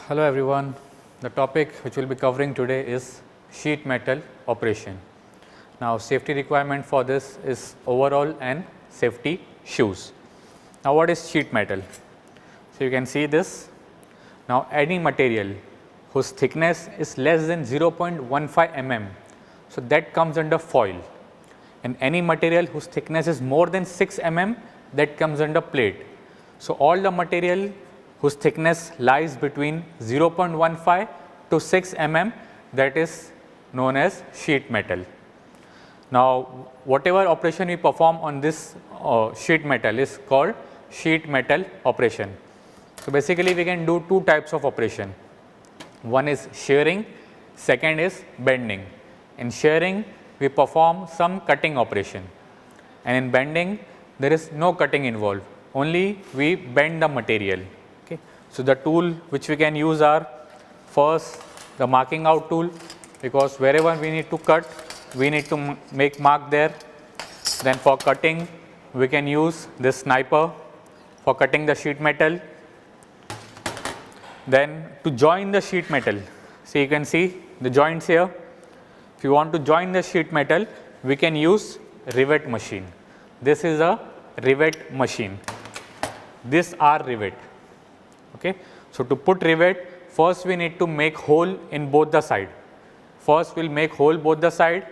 Hello everyone, the topic which we will be covering today is sheet metal operation. Now safety requirement for this is overall and safety shoes. Now what is sheet metal? So you can see this. Now any material whose thickness is less than 0.15 mm, so that comes under foil, and any material whose thickness is more than 6 mm, that comes under plate. So all the material whose thickness lies between 0.15 to 6 mm, that is known as sheet metal. Now whatever operation we perform on this sheet metal is called sheet metal operation. So basically we can do two types of operation. One is shearing, second is bending. In shearing we perform some cutting operation, and in bending there is no cutting involved, only we bend the material. Okay. So the tool which we can use are, first the marking out tool, because wherever we need to cut we need to make mark there. Then for cutting we can use this sniper for cutting the sheet metal. Then to join the sheet metal, so you can see the joints here. If you want to join the sheet metal, we can use rivet machine. This is a rivet machine. This are rivet. Okay. So to put rivet, first we need to make hole in both the side. First we will make hole both the side,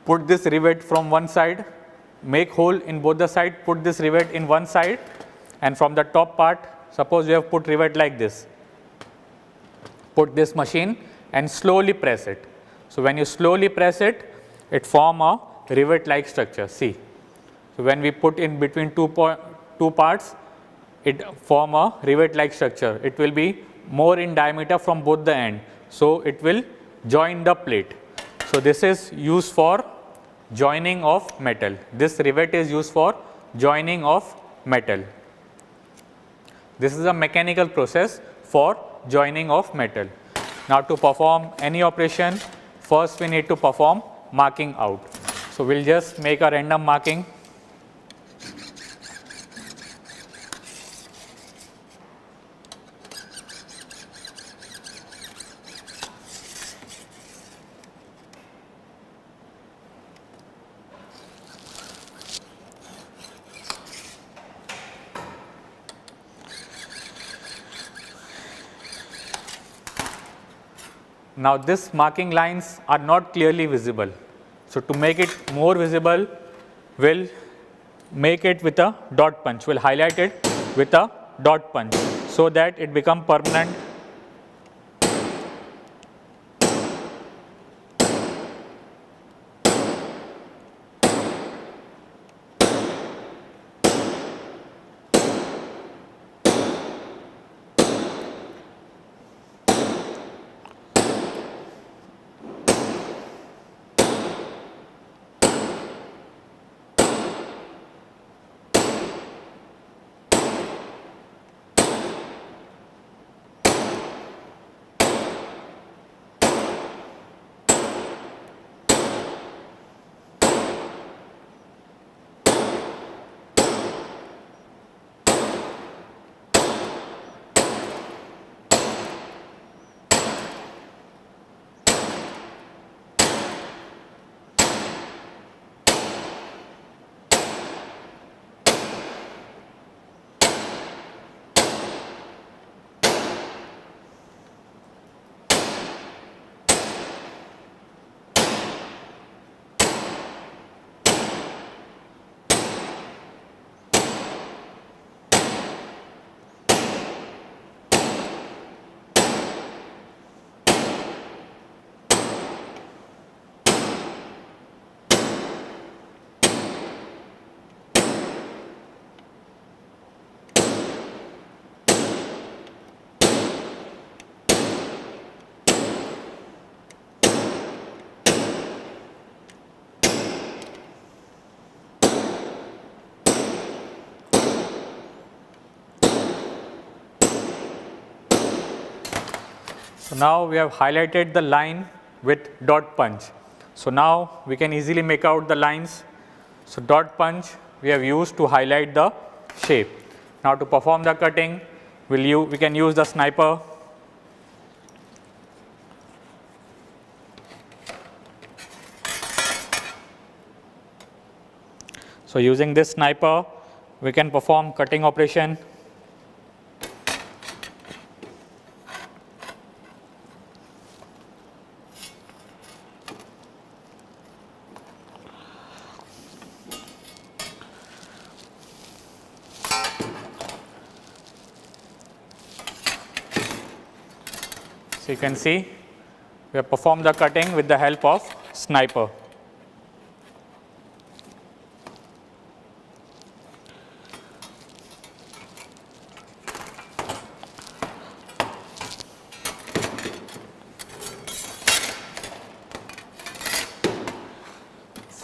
put this rivet from one side, make hole in both the side, put this rivet in one side, and from the top part, suppose you have put rivet like this, put this machine and slowly press it. So when you slowly press it, it form a rivet like structure. See, so when we put in between two parts, it form a rivet like structure. It will be more in diameter from both the end, so it will join the plate. So this is used for joining of metal. This rivet is used for joining of metal. This is a mechanical process for joining of metal. Now to perform any operation, first we need to perform marking out. So we will just make a random marking. Now this marking lines are not clearly visible. So to make it more visible, we'll make it with a dot punch. We'll highlight it with a dot punch so that it become permanent. So now we have highlighted the line with dot punch. So now we can easily make out the lines. So dot punch we have used to highlight the shape. Now to perform the cutting, we can use the sniper. So, using this sniper we can perform cutting operation. So, you can see we have performed the cutting with the help of sniper.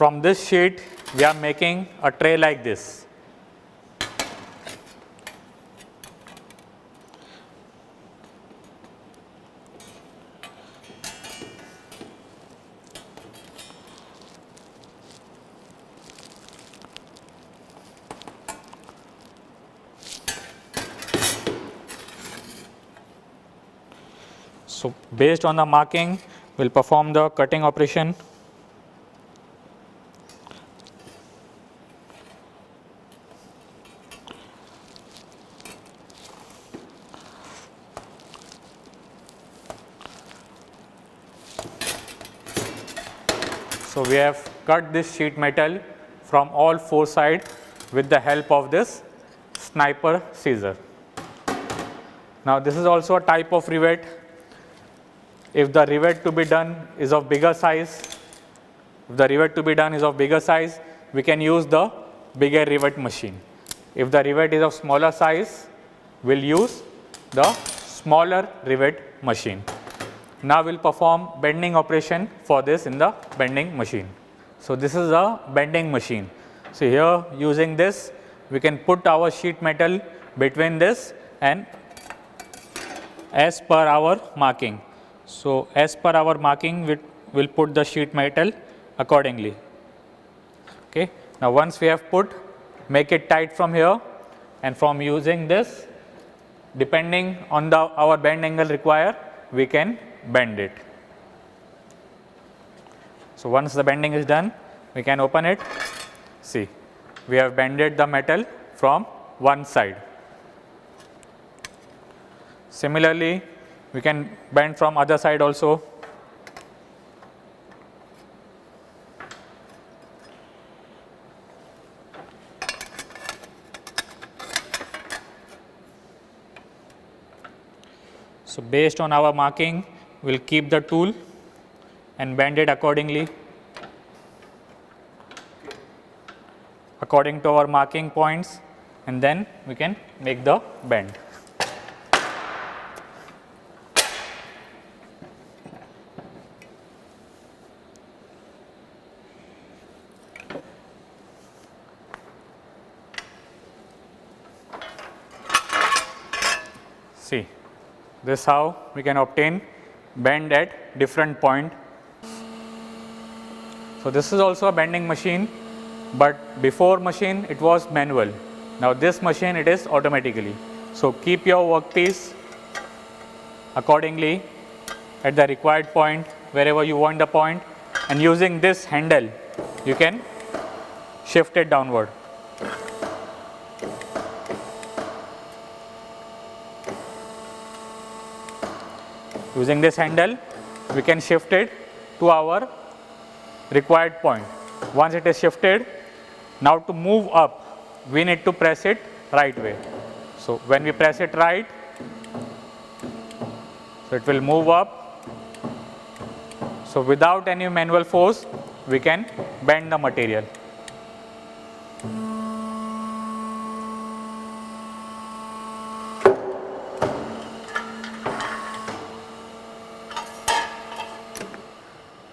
From this sheet we are making a tray like this. So, based on the marking we will perform the cutting operation. So, we have cut this sheet metal from all four sides with the help of this sniper scissor. Now, this is also a type of rivet. If the rivet to be done is of bigger size, we can use the bigger rivet machine. If the rivet is of smaller size, we will use the smaller rivet machine. Now, we will perform bending operation for this in the bending machine. So, this is a bending machine. So, here using this we can put our sheet metal between this and as per our marking. So, as per our marking we will put the sheet metal accordingly. Okay. Now, once we have put, make it tight from here, and from using this, depending on our bend angle required, we can bend it. So, once the bending is done, we can open it. See, we have bended the metal from one side. Similarly, we can bend from other side also. So, based on our marking, we will keep the tool and bend it accordingly, according to our marking points, and then we can make the bend. See, this is how we can obtain bend at different point. So, this is also a bending machine, but before machine it was manual. Now, this machine it is automatically. So, keep your workpiece accordingly at the required point wherever you want the point, and using this handle you can shift it downward. Using this handle we can shift it to our required point. Once it is shifted, now to move up we need to press it right way. So, when we press it right, so it will move up. So, without any manual force we can bend the material.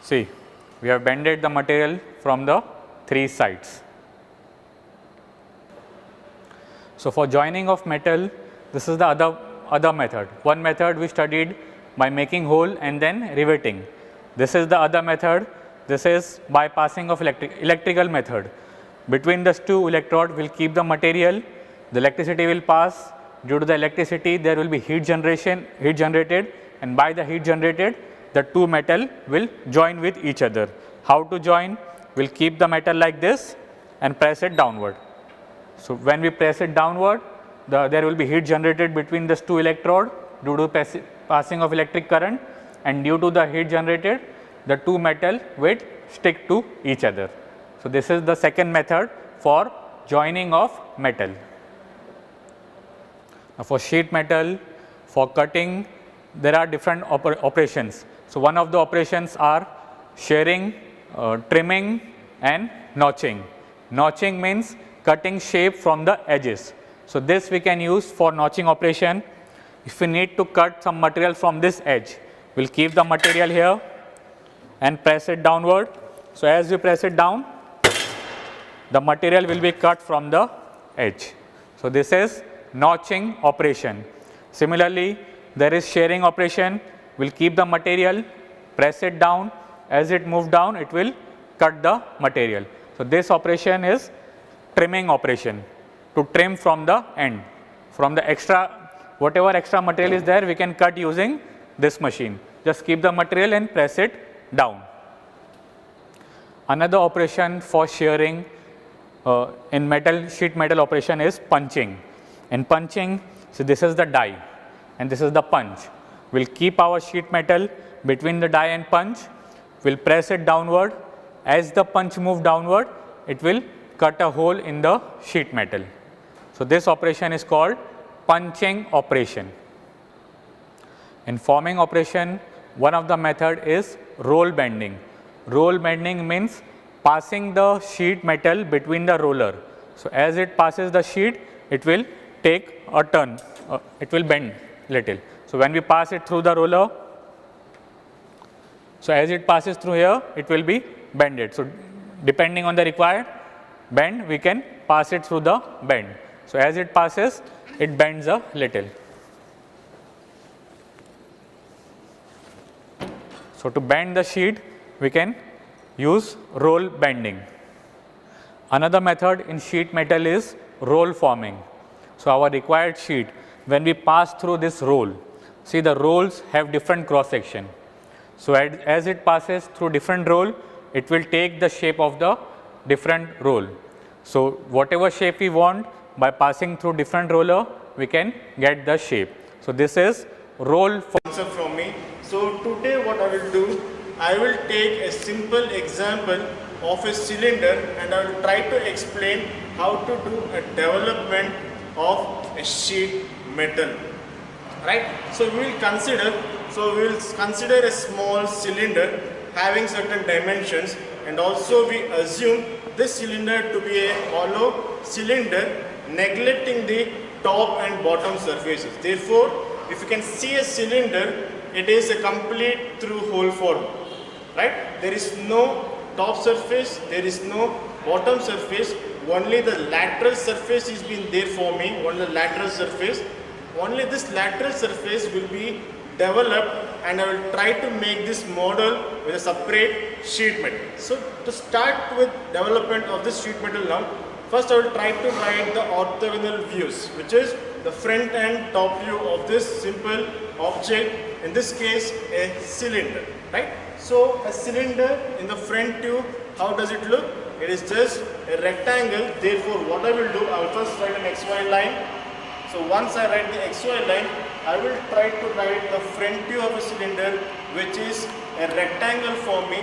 See, we have bended the material from the three sides. So, for joining of metal, this is the other method. One method we studied by making hole and then riveting. This is the other method. This is bypassing of electrical method. Between these two electrode will keep the material, the electricity will pass. Due to the electricity there will be heat generated, and by the heat generated the two metal will join with each other. How to join? We will keep the metal like this and press it downward. So, when we press it downward, there will be heat generated between these two electrodes due to passing of electric current, and due to the heat generated, the two metal will stick to each other. So, this is the second method for joining of metal. Now, for sheet metal, for cutting, there are different operations. So, one of the operations are shearing, trimming and notching. Notching means cutting shape from the edges. So, this we can use for notching operation. If we need to cut some material from this edge, we will keep the material here and press it downward. So, as we press it down, the material will be cut from the edge. So, this is notching operation. Similarly, there is shearing operation. We will keep the material, press it down. As it moves down, it will cut the material. So, this operation is trimming operation, to trim from the end. From the extra, whatever extra material is there, we can cut using this machine. Just keep the material and press it down. Another operation for shearing in metal, sheet metal operation is punching. In punching, so this is the die and this is the punch. We will keep our sheet metal between the die and punch. We will press it downward. As the punch moves downward, it will cut a hole in the sheet metal. So, this operation is called punching operation. In forming operation, one of the method is roll bending. Roll bending means passing the sheet metal between the roller. So, as it passes the sheet, it will take a turn, it will bend little. So, when we pass it through the roller, so as it passes through here, it will be bended. So, depending on the required bend, we can pass it through the bend. So, as it passes, it bends a little. So, to bend the sheet, we can use roll bending. Another method in sheet metal is roll forming. So, our required sheet, when we pass through this roll, see the rolls have different cross section. So, as it passes through different roll, it will take the shape of the different roll. So, whatever shape we want, by passing through different roller, we can get the shape. So, this is roll answer from me. So, today what I will do, I will take a simple example of a cylinder and I will try to explain how to do a development of a sheet metal. Right? So, we will consider a small cylinder having certain dimensions, and also we assume this cylinder to be a hollow cylinder neglecting the top and bottom surfaces. Therefore, if you can see a cylinder, it is a complete through hole form. Right? There is no top surface, there is no bottom surface, only the lateral surface is been there for me, only the lateral surface. Only this lateral surface will be developed, and I will try to make this model with a separate sheet metal. So, to start with development of this sheet metal now, first I will try to write the orthogonal views, which is the front and top view of this simple object, in this case a cylinder, right? So, a cylinder in the front view, how does it look? It is just a rectangle. Therefore, what I will do, I will first write an XY line. So, once I write the XY line, I will try to write the front view of a cylinder, which is a rectangle for me,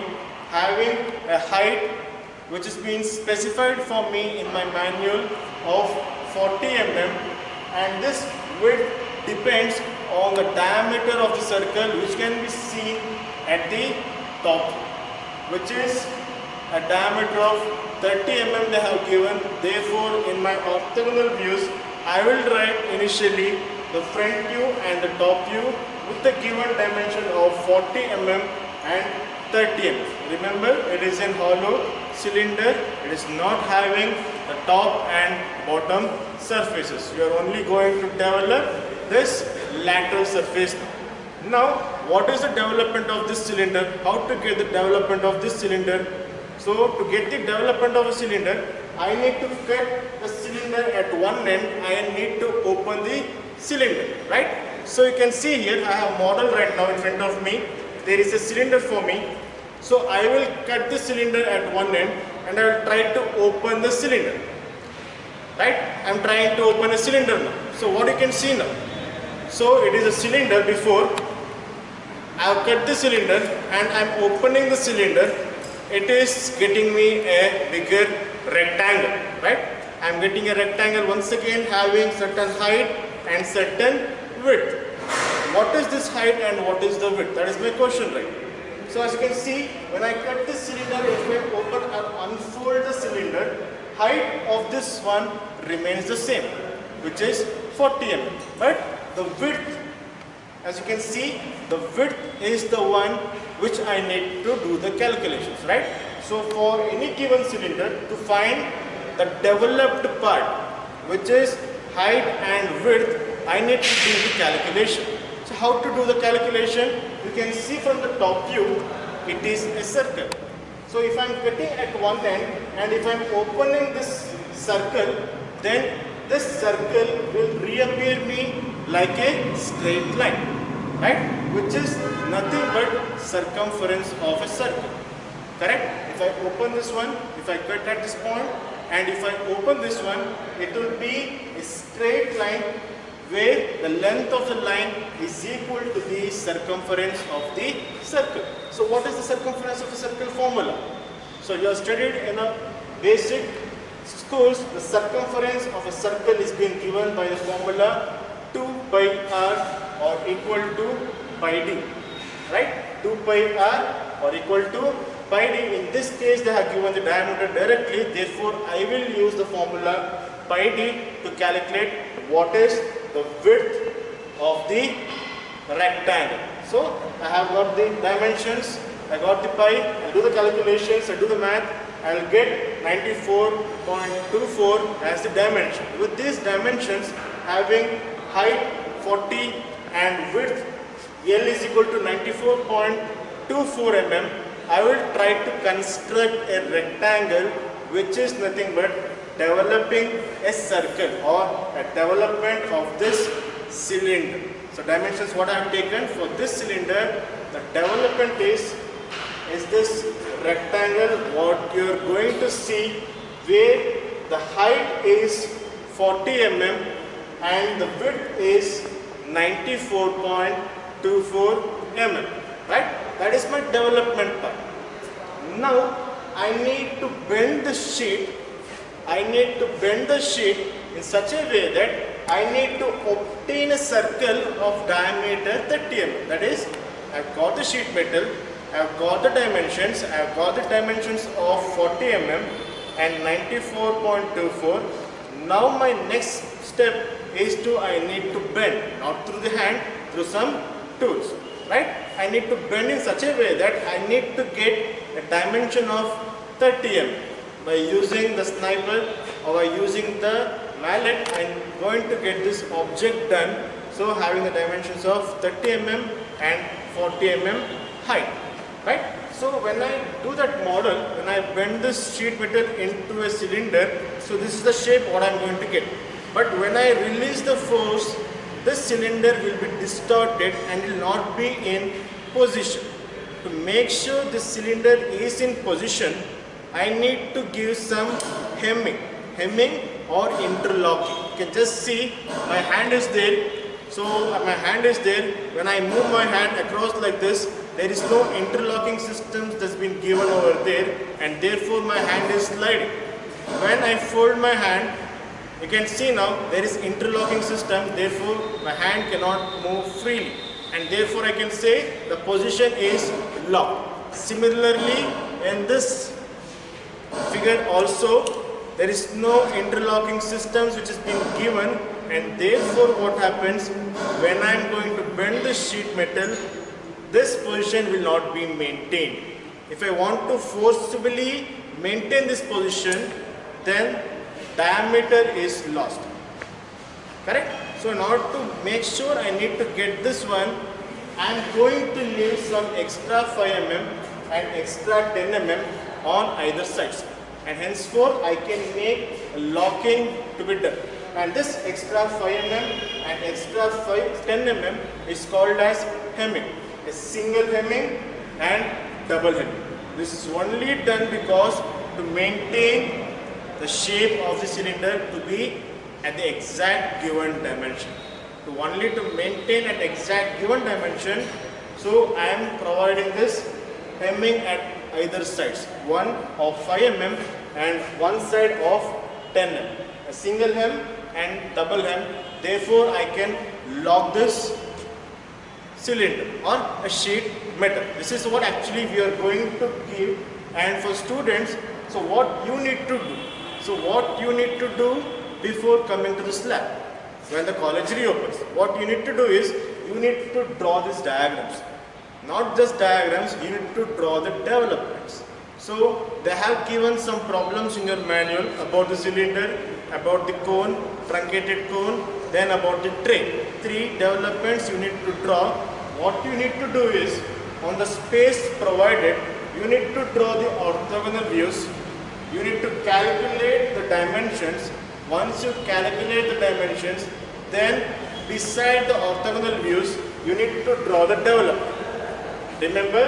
having a height which is being specified for me in my manual of 40 mm, and this width depends on the diameter of the circle, which can be seen at the top, which is a diameter of 30 mm they have given. Therefore, in my orthogonal views, I will write initially the front view and the top view with the given dimension of 40 mm and 30 mm. Remember, it is a hollow cylinder, it is not having the top and bottom surfaces. You are only going to develop this lateral surface. Now, what is the development of this cylinder? How to get the development of this cylinder? So, to get the development of a cylinder, I need to cut the cylinder at one end, I need to open the cylinder, right? So, you can see here, I have a model right now in front of me. There is a cylinder for me. So, I will cut the cylinder at one end. and I will try to open the cylinder. Right? I am trying to open a cylinder now. So what you can see now? So it is a cylinder before. I have cut the cylinder and I am opening the cylinder. It is getting me a bigger rectangle. Right? I am getting a rectangle once again having certain height and certain width. What is this height and what is the width? That is my question, right? So as you can see, when I cut this cylinder, if I open and unfold the cylinder, height of this one remains the same, which is 40 mm. But the width, as you can see, the width is the one which I need to do the calculations, right? So for any given cylinder, to find the developed part, which is height and width, I need to do the calculation. So how to do the calculation? You can see from the top view, it is a circle. So if I am cutting at one end and if I am opening this circle, then this circle will reappear me like a straight line, right? Which is nothing but circumference of a circle, correct? If I open this one, if I cut at this point and if I open this one, it will be a straight line where the length of the line is equal to the circumference of the circle. So what is the circumference of a circle formula? So you have studied in a basic schools, the circumference of a circle is being given by the formula 2 pi r or equal to pi d, right? 2 pi r or equal to pi d. In this case they have given the diameter directly, therefore I will use the formula pi d to calculate what is the width of the rectangle. So I have got the dimensions, I got the pi, I do the calculations, I do the math, I will get 94.24 as the dimension. With these dimensions having height 40 and width L is equal to 94.24 mm, I will try to construct a rectangle which is nothing but developing a circle or a development of this cylinder. So dimensions what I have taken for this cylinder, the development is this rectangle what you are going to see where the height is 40 mm and the width is 94.24 mm, right? That is my development part. Now I need to bend the sheet. I need to bend the sheet in such a way that I need to obtain a circle of diameter 30 mm. That is, I have got the sheet metal, I have got the dimensions, I have got the dimensions of 40 mm and 94.24. Now my next step is I need to bend, not through the hand, through some tools, right? I need to bend in such a way that I need to get a dimension of 30 mm. By using the sniper or by using the mallet, I am going to get this object done. So having the dimensions of 30 mm and 40 mm height, right? So when I do that model, when I bend this sheet metal into a cylinder, so this is the shape what I am going to get. But when I release the force, this cylinder will be distorted and will not be in position. To make sure this cylinder is in position, I need to give some hemming or interlocking. You can just see my hand is there. So my hand is there. When I move my hand across like this, there is no interlocking system that's been given over there, and therefore my hand is sliding. When I fold my hand, you can see now there is interlocking system, therefore my hand cannot move freely, and therefore I can say the position is locked. Similarly, in this figure also there is no interlocking systems which has been given, and therefore what happens when I am going to bend the sheet metal, this position will not be maintained. If I want to forcibly maintain this position, then diameter is lost, correct? So in order to make sure I need to get this one, I am going to leave some extra 5 mm and extra 10 mm on either sides, and henceforth I can make a locking to be done. And this extra 5 mm and extra 10 mm is called as hemming, a single hemming and double hemming. This is only done because to maintain the shape of the cylinder to be at the exact given dimension. To only to maintain at exact given dimension, so I am providing this hemming at either sides, one of 5 mm and one side of 10 mm. A single hem and double hem, therefore I can lock this cylinder or a sheet metal. This is what actually we are going to give. And for students, so what you need to do? So what you need to do before coming to this lab? When the college reopens, what you need to do is you need to draw these diagrams. Not just diagrams, you need to draw the developments. So they have given some problems in your manual about the cylinder, about the cone, truncated cone, then about the tray. 3 developments you need to draw. What you need to do is, on the space provided, you need to draw the orthogonal views. You need to calculate the dimensions. Once you calculate the dimensions, then beside the orthogonal views, you need to draw the development. Remember,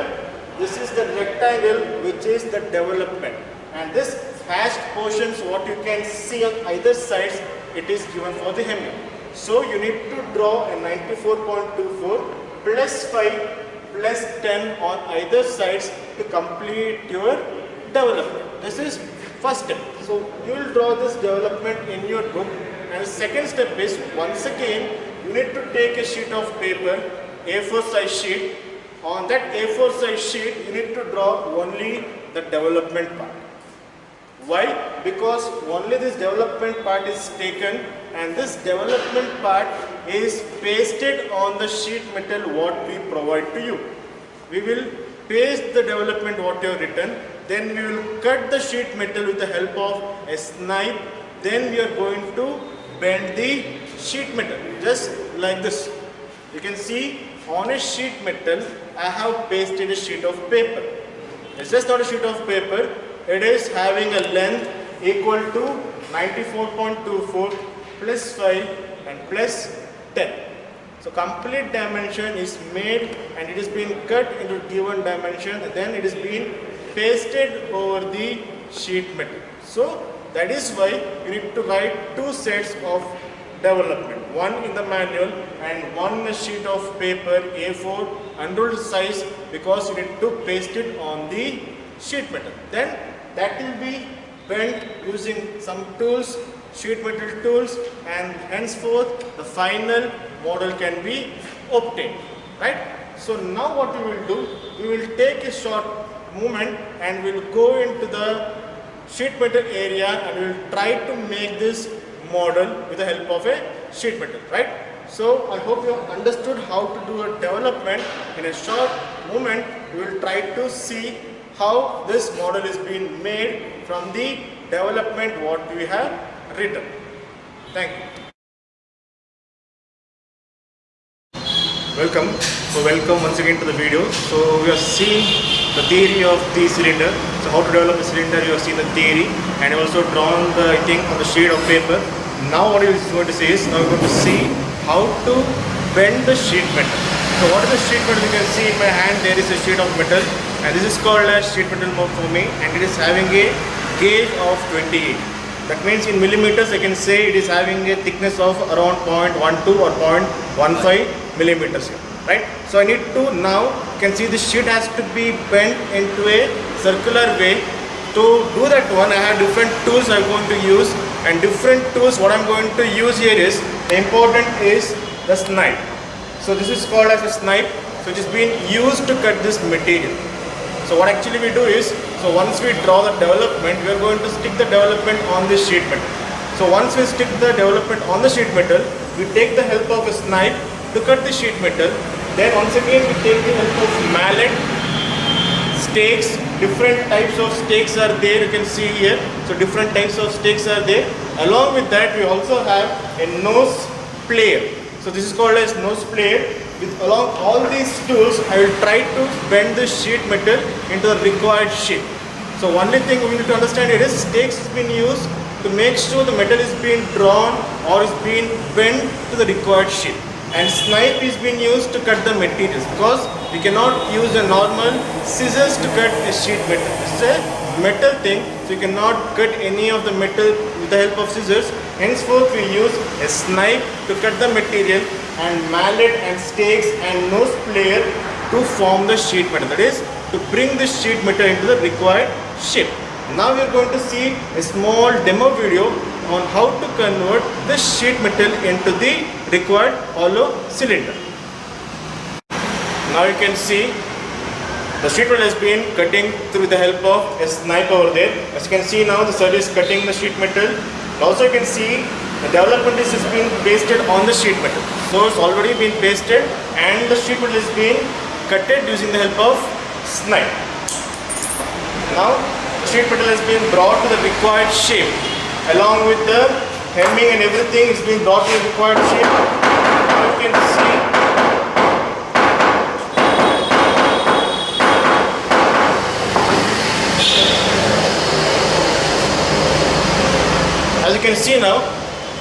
this is the rectangle which is the development, and this hashed portions what you can see on either sides, it is given for the hemming. So you need to draw a 94.24 plus 5 plus 10 on either sides to complete your development. This is first step. So you will draw this development in your book, and the second step is, once again you need to take a sheet of paper, A4 size sheet. On that A4 size sheet you need to draw only the development part. Why? Because only this development part is taken, and this development part is pasted on the sheet metal what we provide to you. We will paste the development what you have written, then we will cut the sheet metal with the help of a knife, then we are going to bend the sheet metal just like this. You can see on a sheet metal I have pasted a sheet of paper. It's just not a sheet of paper, it is having a length equal to 94.24 plus 5 and plus 10. So complete dimension is made and it is being cut into given dimension, and then it is being pasted over the sheet metal. So that is why you need to write 2 sets of development, one in the manual and one in a sheet of paper A4 unruled size, because you need to paste it on the sheet metal. Then that will be bent using some tools, sheet metal tools, and henceforth the final model can be obtained, right? So now what we will do, we will take a short movement and we will go into the sheet metal area and we will try to make this model with the help of a sheet metal, right? So I hope you have understood how to do a development. In a short moment we will try to see how this model is being made from the development what we have written. Thank you. Welcome. So welcome once again to the video. So we have seen the theory of the cylinder. So how to develop a cylinder, you have seen the theory, and also drawn the thing on the sheet of paper. Now what he is going to say is, now we are going to see how to bend the sheet metal. So what is the sheet metal? You can see in my hand there is a sheet of metal, and this is called as sheet metal for me, and it is having a gauge of 28. That means in millimeters I can say it is having a thickness of around 0.12 or 0.15 millimeters here, right? So I need to now, you can see the sheet has to be bent into a circular way. To do that one, I have different tools I am going to use, and different tools what I am going to use here is, the important is the knife. So this is called as a knife, so it is being used to cut this material. So what actually we do is, so once we draw the development, we are going to stick the development on this sheet metal. So once we stick the development on the sheet metal, we take the help of a knife to cut the sheet metal. Then once again we take the help of mallet, stakes, different types of stakes are there, you can see here. So different types of stakes are there. Along with that we also have a nose player. So this is called as nose player. With along all these tools, I will try to bend the sheet metal into the required shape. So only thing we need to understand here is, stakes is being used to make sure the metal is being drawn or is being bent to the required shape. And knife is being used to cut the materials, because we cannot use a normal scissors to cut a sheet metal. This is a metal thing, so you cannot cut any of the metal with the help of scissors. Henceforth we use a knife to cut the material, and mallet and stakes and nose plier to form the sheet metal, that is to bring the sheet metal into the required shape. Now we are going to see a small demo video on how to convert the sheet metal into the required hollow cylinder. Now you can see the sheet metal has been cutting through the help of a knife over there. As you can see now, the sir is cutting the sheet metal. Also you can see the development is being pasted on the sheet metal. So it's already been pasted and the sheet metal is being cutted using the help of knife. Now the sheet metal has been brought to the required shape. Along with the hemming and everything is being brought to the required shape. Now you can see as you can see now,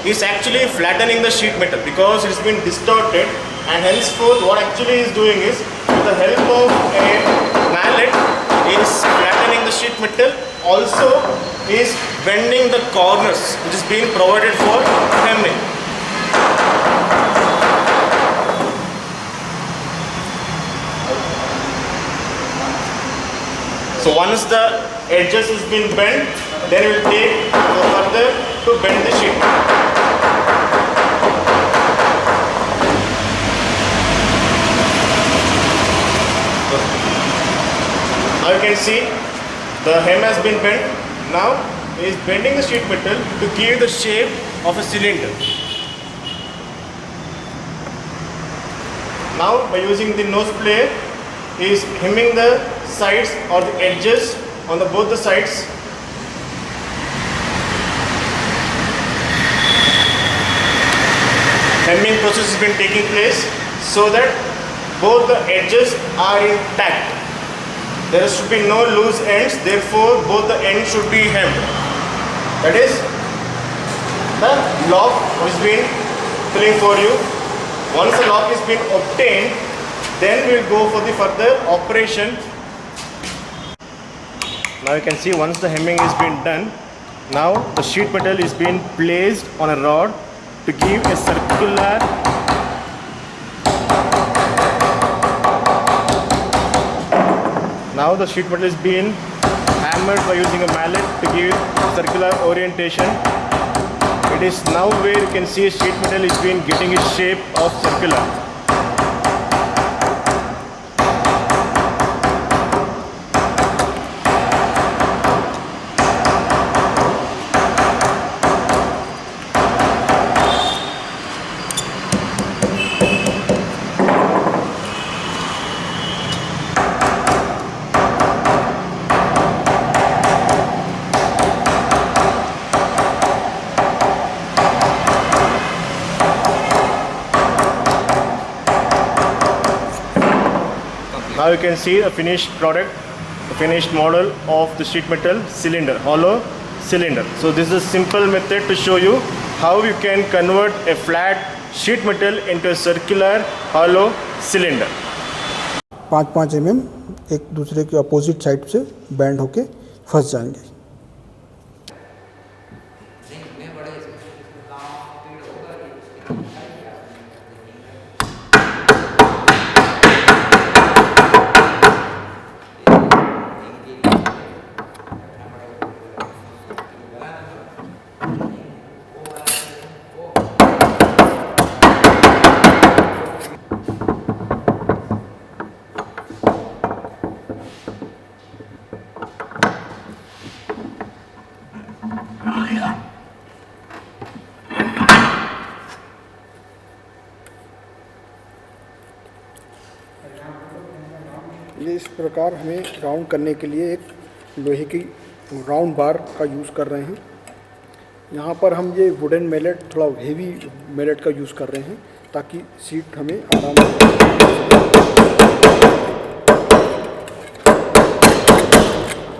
is actually flattening the sheet metal because it has been distorted, and henceforth what actually is doing is with the help of a mallet is flattening the sheet metal, also is bending the corners which is being provided for hemming. So once the edges has been bent, then we will take further to bend the sheet. Now you can see the hem has been bent. Now he is bending the sheet metal to give the shape of a cylinder. Now by using the nose plier, he is hemming the sides or the edges on the both the sides. Hemming process has been taking place so that both the edges are intact. There should be no loose ends, therefore both the ends should be hemmed. That is the lock has been filling for you. Once the lock has been obtained, then we will go for the further operation. Now you can see once the hemming is been done, now the sheet metal is being placed on a rod to give a circular now the sheet metal is being hammered by using a mallet to give circular orientation. It is now where you can see sheet metal is being getting its shape of circular. Now you can see the finished product, the finished model of the sheet metal cylinder, hollow cylinder. So this is a simple method to show you how you can convert a flat sheet metal into a circular hollow cylinder. 5-5 mm एक दूसरे के opposite side से band होके फंस जाएंगे। ये इस प्रकार हमें राउंड करने के लिए एक लोहे की राउंड बार का यूज़ कर रहे हैं। यहाँ पर हम ये वुडन मैलेट, थोड़ा हेवी मैलेट का यूज़ कर रहे हैं ताकि सीट हमें आराम से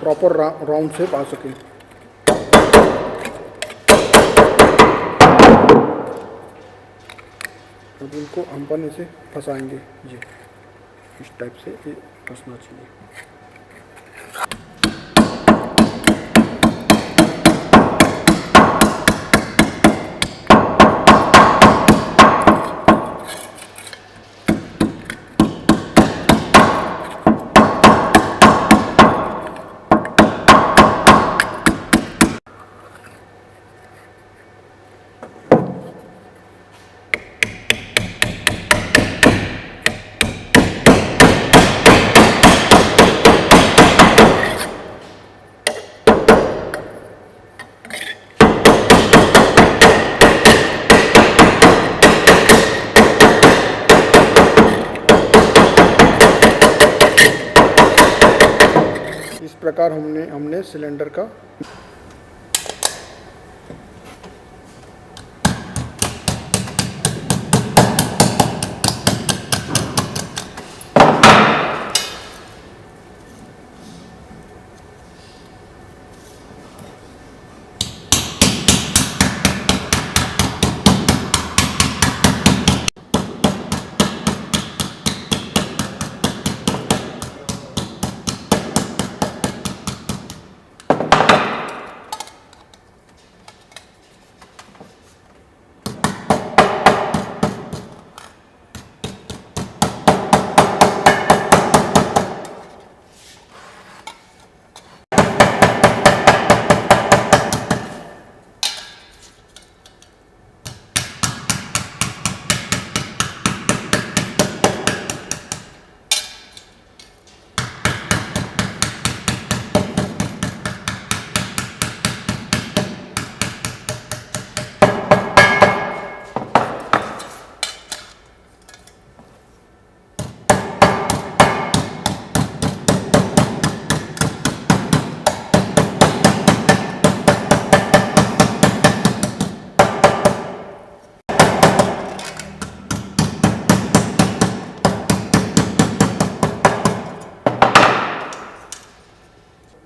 प्रॉपर राउंड शेप आ सके। अब इनको हम अपन इसे फंसाएंगे, ये इस टाइप से ये फंसना चाहिए। प्रकार हमने सिलेंडर का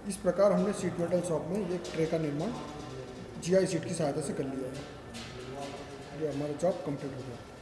इस प्रकार हमने शीट मेटल शॉप में ये ट्रे का निर्माण GI शीट की सहायता से कर लिया है। ये हमारा जॉब कंप्लीट हो गया।